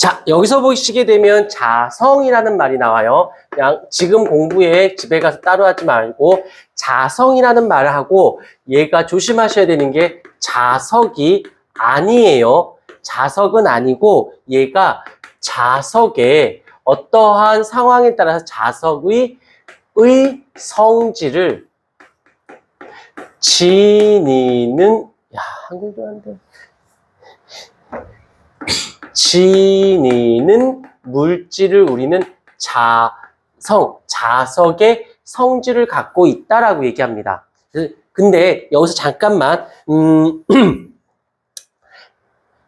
자, 여기서 보시게 되면 자성이라는 말이 나와요. 그냥 지금 공부에 집에 가서 따로 하지 말고 자성이라는 말을 하고 얘가 조심하셔야 되는 게 자석이 아니에요. 자석은 아니고 얘가 자석의 어떠한 상황에 따라서 자석의 성질을 지니는 한글도 안 돼. 지니는 물질을 우리는 자석의 성질을 갖고 있다라고 얘기합니다. 근데 여기서 잠깐만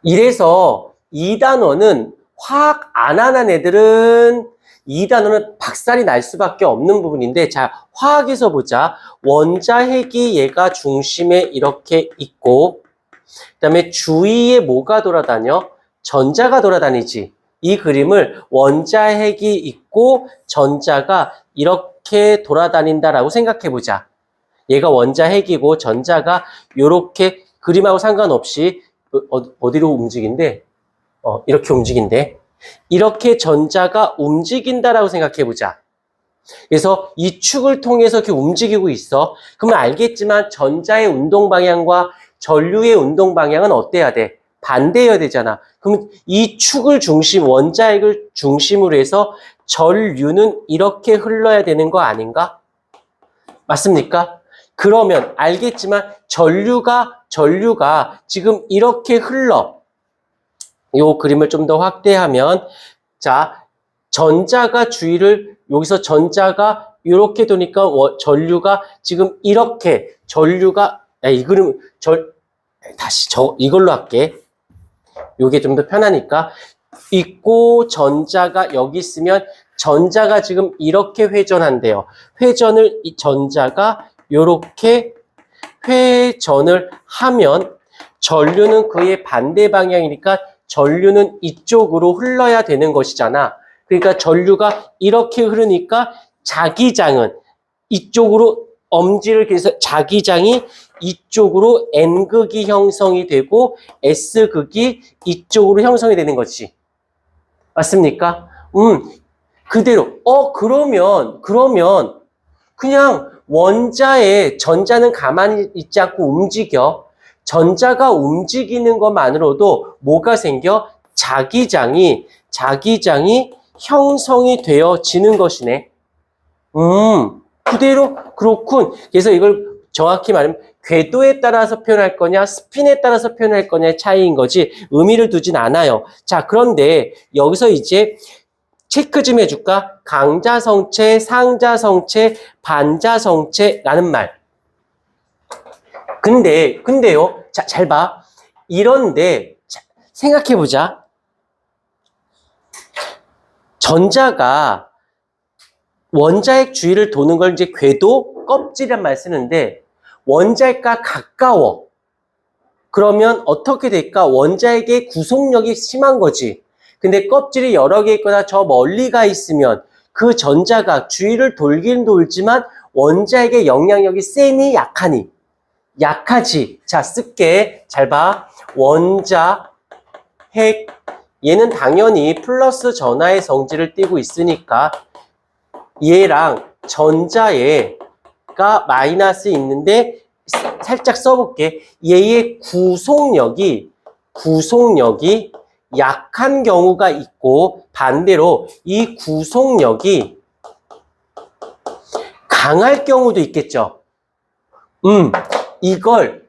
이래서 이 단어는 화학 안 하는 애들은 이 단어는 박살이 날 수밖에 없는 부분인데, 자, 화학에서 보자. 원자핵이 얘가 중심에 이렇게 있고, 그 다음에 주위에 뭐가 돌아다녀? 전자가 돌아다니지. 이 그림을 원자핵이 있고 전자가 이렇게 돌아다닌다라고 생각해 보자. 얘가 원자핵이고 전자가 이렇게 그림하고 상관없이 어디로 움직인대? 이렇게 움직인대. 이렇게 전자가 움직인다라고 생각해 보자. 그래서 이 축을 통해서 이렇게 움직이고 있어. 그러면 알겠지만 전자의 운동 방향과 전류의 운동 방향은 어때야 돼? 반대여야 되잖아. 그럼 이 축을 원자핵을 중심으로 해서 전류는 이렇게 흘러야 되는 거 아닌가? 맞습니까? 그러면 알겠지만 전류가 지금 이렇게 흘러. 이 그림을 좀 더 확대하면, 자, 전자가 주위를, 여기서 전자가 이렇게 도니까 전류가 지금 이렇게, 이 그림, 다시 이걸로 할게. 요게 좀 더 편하니까. 있고 전자가 여기 있으면 전자가 지금 이렇게 회전한대요. 이 전자가 이렇게 회전을 하면 전류는 그의 반대 방향이니까 전류는 이쪽으로 흘러야 되는 것이잖아. 그러니까 전류가 이렇게 흐르니까 자기장은 이쪽으로 엄지를 그래서 자기장이 이쪽으로 N극이 형성이 되고 S극이 이쪽으로 형성이 되는 거지. 맞습니까? 그대로. 그러면 그냥 원자의 전자는 가만히 있지 않고 움직여. 전자가 움직이는 것만으로도 뭐가 생겨? 자기장이 형성이 되어지는 것이네. 그대로 그렇군. 그래서 이걸 정확히 말하면 궤도에 따라서 표현할 거냐 스핀에 따라서 표현할 거냐의 차이인 거지 의미를 두진 않아요. 자, 그런데 여기서 이제 체크 좀 해줄까? 강자성체, 상자성체, 반자성체라는 말. 근데요. 자, 잘 봐. 이런데 생각해보자. 전자가 원자핵 주위를 도는 걸 이제 궤도, 껍질이란 말 쓰는데 원자핵과 가까워. 그러면 어떻게 될까? 원자핵의 구속력이 심한 거지. 근데 껍질이 여러 개 있거나 저 멀리 가 있으면 그 전자가 주위를 돌긴 돌지만 원자핵의 영향력이 세니 약하니? 약하지. 자, 쓸게. 잘 봐. 원자핵. 얘는 당연히 플러스 전하의 성질을 띠고 있으니까 얘랑 전자가 마이너스 있는데 살짝 써볼게. 얘의 구속력이 약한 경우가 있고 반대로 이 구속력이 강할 경우도 있겠죠. 이걸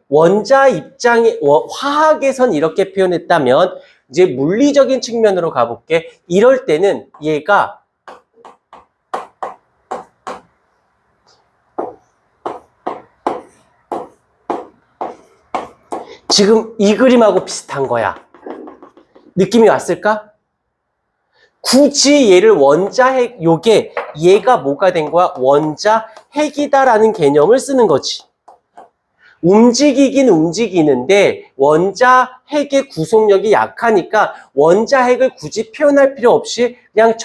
화학에선 이렇게 표현했다면 이제 물리적인 측면으로 가볼게. 이럴 때는 얘가 지금 이 그림하고 비슷한 거야. 느낌이 왔을까? 굳이 얘를 원자핵, 얘가 뭐가 된 거야? 원자핵이다라는 개념을 쓰는 거지. 움직이긴 움직이는데 원자핵의 구속력이 약하니까 원자핵을 굳이 표현할 필요 없이 그냥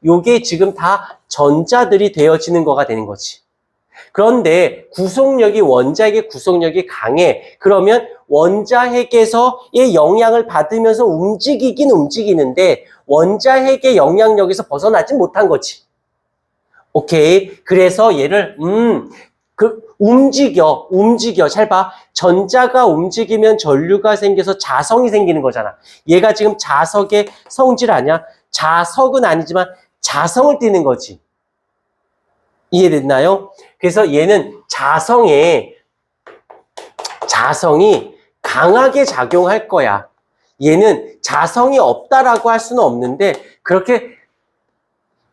요게 지금 다 전자들이 되어지는 거가 되는 거지. 그런데 구속력이 원자핵의 구속력이 강해. 그러면 원자핵에서의 영향을 받으면서 움직이긴 움직이는데 원자핵의 영향력에서 벗어나지 못한 거지. 오케이. 그래서 얘를 움직여. 잘 봐. 전자가 움직이면 전류가 생겨서 자성이 생기는 거잖아. 얘가 지금 자석의 성질 아니야? 자석은 아니지만 자성을 띠는 거지. 이해됐나요? 그래서 얘는 자성이 강하게 작용할 거야. 얘는 자성이 없다라고 할 수는 없는데 그렇게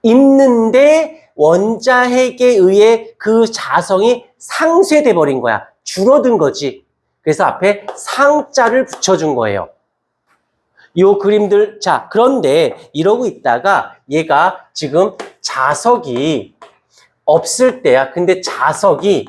있는데 원자핵에 의해 그 자성이 상쇄돼 버린 거야. 줄어든 거지. 그래서 앞에 상자를 붙여준 거예요. 요 그림들, 자, 그런데 이러고 있다가 얘가 지금 자석이 없을 때야. 근데 자석이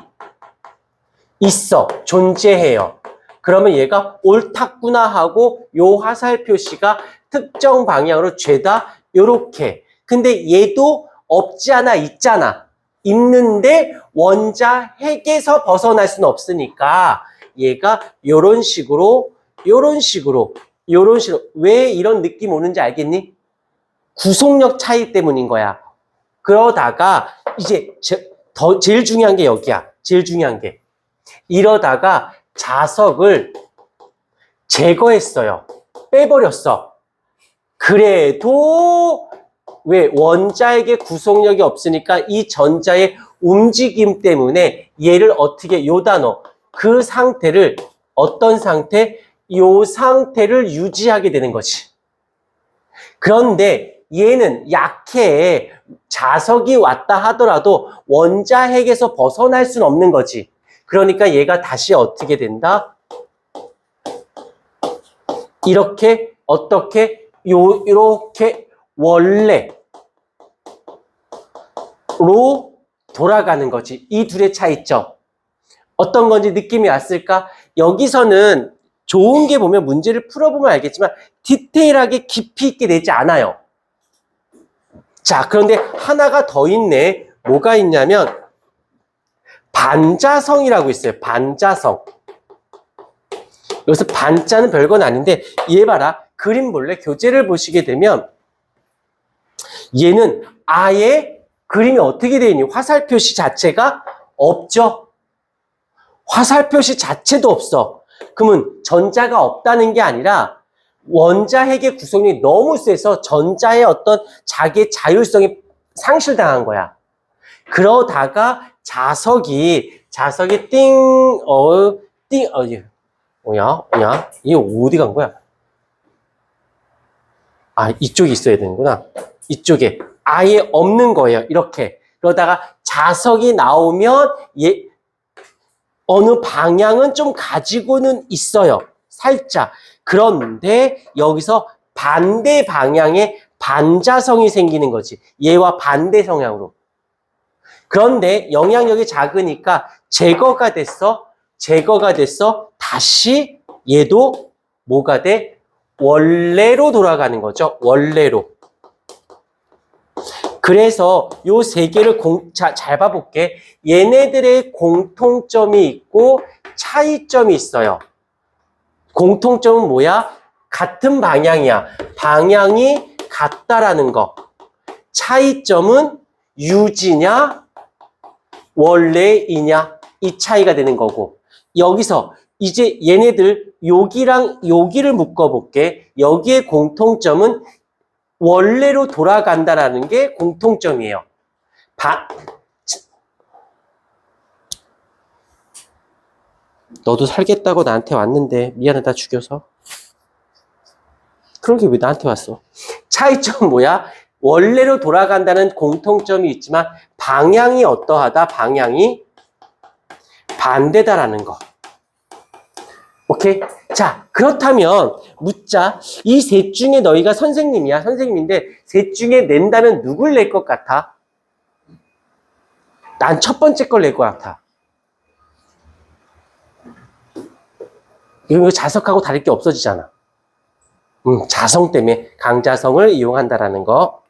있어. 존재해요. 그러면 얘가 옳았구나 하고 요 화살 표시가 특정 방향으로 죄다 요렇게. 근데 얘도 없지 않아 있잖아. 있는데 원자핵에서 벗어날 수는 없으니까 얘가 요런 식으로 왜 이런 느낌 오는지 알겠니? 구속력 차이 때문인 거야. 그러다가 이제 제일 중요한 게 여기야. 제일 중요한 게. 이러다가 자석을 제거했어요. 빼버렸어. 그래도 왜 원자에게 구속력이 없으니까 이 전자의 움직임 때문에 얘를 어떻게 요 단어 그 상태를 어떤 상태? 요 상태를 유지하게 되는 거지. 그런데 얘는 약해. 자석이 왔다 하더라도 원자핵에서 벗어날 수는 없는 거지. 그러니까 얘가 다시 어떻게 된다? 이렇게 어떻게 요렇게 원래로 돌아가는 거지. 이 둘의 차이점. 어떤 건지 느낌이 왔을까? 여기서는 좋은 게 보면 문제를 풀어보면 알겠지만 디테일하게 깊이 있게 되지 않아요. 자, 그런데 하나가 더 있네. 뭐가 있냐면 반자성이라고 있어요. 반자성. 여기서 반자는 별건 아닌데 얘 봐라. 그림 볼래? 교재를 보시게 되면 얘는 아예 그림이 어떻게 되어 있니? 화살 표시 자체가 없죠. 화살 표시 자체도 없어. 그러면 전자가 없다는 게 아니라 원자핵의 구성력이 너무 세서 전자의 어떤 자기의 자율성이 상실당한 거야. 그러다가 자석이 뭐야? 이게 어디 간 거야? 아, 이쪽에 있어야 되는구나. 이쪽에 아예 없는 거예요. 이렇게. 그러다가 자석이 나오면 어느 방향은 좀 가지고는 있어요. 살짝. 그런데 여기서 반대 방향에 반자성이 생기는 거지. 얘와 반대 성향으로. 그런데 영향력이 작으니까 제거가 됐어. 다시 얘도 뭐가 돼? 원래로 돌아가는 거죠. 원래로. 그래서 요 세 개를 잘 봐볼게. 얘네들의 공통점이 있고 차이점이 있어요. 공통점은 뭐야? 같은 방향이야. 방향이 같다라는 거. 차이점은 유지냐, 원래이냐, 이 차이가 되는 거고. 여기서 이제 얘네들 여기랑 여기를 묶어볼게. 여기의 공통점은 원래로 돌아간다라는 게 공통점이에요. 너도 살겠다고 나한테 왔는데 미안하다 죽여서. 그런 게 왜 나한테 왔어? 차이점은 뭐야? 원래로 돌아간다는 공통점이 있지만 방향이 어떠하다? 방향이 반대다라는 거. 오케이? 자, 그렇다면 묻자. 이 셋 중에 너희가 선생님이야. 선생님인데 셋 중에 낸다면 누굴 낼 것 같아? 난 첫 번째 걸 낼 것 같아. 이거 자석하고 다를 게 없어지잖아. 자성 때문에 강자성을 이용한다라는 거.